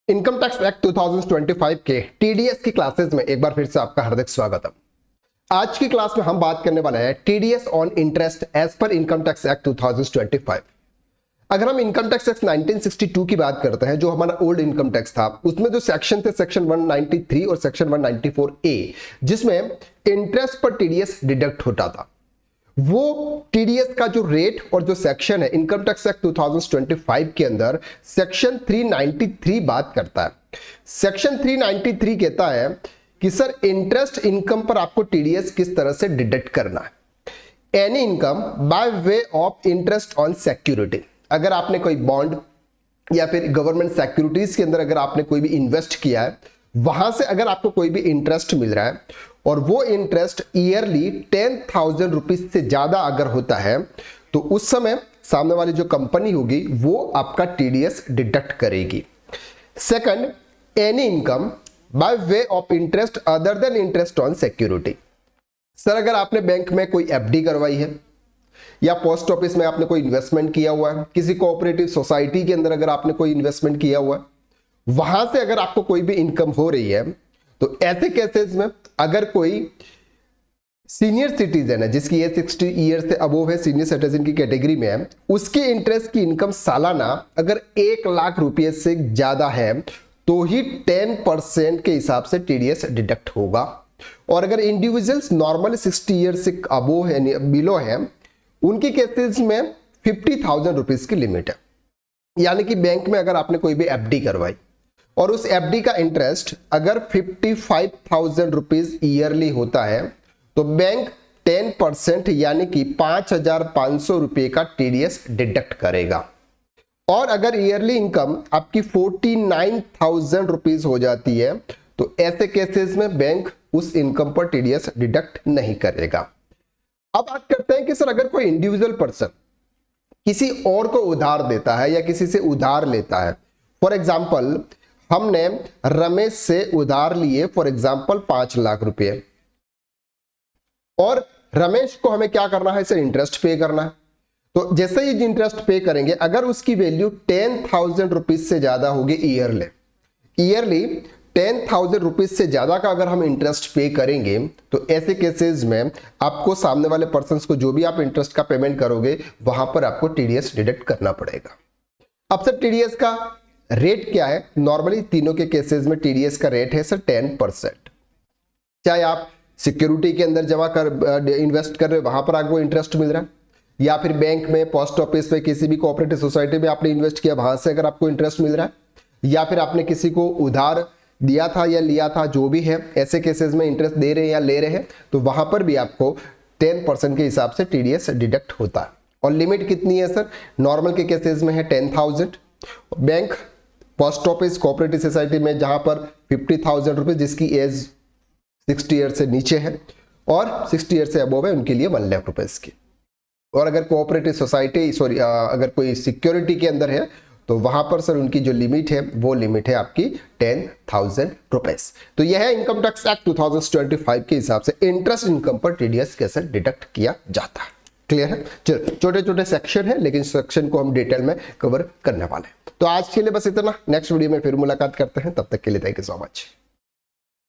Income tax act 2025 के TDS की classes में एक बार फिर से आपका हार्दिक स्वागत है। आज की क्लास में हम बात करने वाले हैं TDS on interest as per income tax act 2025। अगर हम इनकम टैक्स एक्ट 1962 की बात करते हैं, जो हमारा ओल्ड इनकम टैक्स था, उसमें जो सेक्शन थे सेक्शन 193 और सेक्शन 194A, जिसमें इंटरेस्ट पर टीडीएस डिडक्ट होता था, वो टीडीएस का जो रेट और जो सेक्शन है इनकम टैक्स एक्ट 2025 के अंदर सेक्शन 393 बात करता है। सेक्शन 393 कहता है कि सर इंटरेस्ट इनकम पर आपको टीडीएस किस तरह से डिडक्ट करना है। Any income by way of interest on security, अगर आपने कोई बॉन्ड या फिर गवर्नमेंट सिक्योरिटीज के अंदर अगर आपने कोई भी इन्वेस्ट किया है, वहां से अगर आपको कोई भी इंटरेस्ट मिल रहा है और वो इंटरेस्ट ईयरली 10,000 रुपीज से ज्यादा अगर होता है, तो उस समय सामने वाली जो कंपनी होगी वो आपका टीडीएस डिडक्ट करेगी। Second, any income by way of interest other than interest on security. Sir अगर आपने बैंक में कोई एफडी करवाई है या पोस्ट ऑफिस में आपने कोई इन्वेस्टमेंट किया हुआ है, किसी कोऑपरेटिव सोसाइटी के अंदर अगर आपने कोई इन्वेस्टमेंट किया हुआ है, वहां से अगर आपको कोई भी इनकम हो रही है, तो ऐसे केसेस में अगर कोई सीनियर सिटीजन है जिसकी एज 60 ईयर से अबोव है, सीनियर सिटीजन की कैटेगरी में है, उसके इंटरेस्ट की इनकम सालाना अगर 1 लाख रुपए से ज्यादा है तो ही 10% के हिसाब से टीडीएस डिडक्ट होगा। और अगर इंडिविजुअल्स नॉर्मली 60 ईयर से अबोव है, बिलो है, उनकी केसेस में 50,000 रुपीज की लिमिट है। यानी कि बैंक में अगर आपने कोई भी एफडी करवाई और उस एफडी का इंटरेस्ट अगर 55,000 रुपीज ईयरली होता है, तो बैंक 10% यानी कि 5,500 रुपए का टीडीएस डिडक्ट करेगा। और अगर ईयरली इनकम आपकी 49,000 रुपीज हो जाती है, तो ऐसे केसेस में बैंक उस इनकम पर टीडीएस डिडक्ट नहीं करेगा। अब बात करते हैं कि सर अगर कोई इंडिविजुअल पर्सन किसी और को उधार देता है या किसी से उधार लेता है, फॉर एग्जाम्पल हमने रमेश से उधार लिए फॉर एग्जाम्पल 5 लाख रुपए, और रमेश को हमें क्या करना है, सर इंटरेस्ट पे करना है। तो जैसे ही इंटरेस्ट पे करेंगे, अगर उसकी वैल्यू 10,000 रुपीज से ज्यादा होगी ईयरली 10,000 रुपीज से ज्यादा का अगर हम इंटरेस्ट पे करेंगे, तो ऐसे केसेस में आपको सामने वाले पर्सन को जो भी आप इंटरेस्ट का पेमेंट करोगे वहां पर आपको टीडीएस डिडक्ट करना पड़ेगा। अब सर टीडीएस का रेट क्या है? नॉर्मली तीनों के केसेस में टीडीएस का रेट है सर 10%। चाहे आप सिक्योरिटी के अंदर जमा कर इन्वेस्ट कर रहे हो, वहां पर आपको इंटरेस्ट मिल रहा है, या फिर बैंक में, पोस्ट ऑफिस में, किसी भी कोऑपरेटिव सोसाइटी में आपने इन्वेस्ट किया, वहां से अगर आपको इंटरेस्ट मिल रहा है, या फिर आपने किसी को उधार दिया था या लिया था, जो भी है, ऐसे केसेस में इंटरेस्ट दे रहे हैं या ले रहे हैं, तो वहां पर भी आपको 10% के हिसाब से टीडीएस डिडक्ट होता है। और लिमिट कितनी है सर? नॉर्मल के केसेस में है 10,000, bank, post office, cooperative society में जहां पर 50,000 रुपए, जिसकी एज 60 ईयर से नीचे है और 60 ईयर से अबोव है, उनके लिए 1 लाख रुपए की। और अगर कोऑपरेटिव सोसाइटी अगर कोई सिक्योरिटी के अंदर है, तो वहां पर सर उनकी जो लिमिट है वो लिमिट है आपकी 10,000 रुपीज। तो यह है इनकम टैक्स एक्ट 2025 के हिसाब से इंटरेस्ट इनकम पर टीडीएस कैसे डिडक्ट किया जाता है। क्लियर है? चलो, छोटे छोटे सेक्शन है, लेकिन सेक्शन को हम डिटेल में कवर करने वाले हैं। तो आज के लिए बस इतना। नेक्स्ट वीडियो में फिर मुलाकात करते हैं, तब तक के लिए थैंक यू सो मच।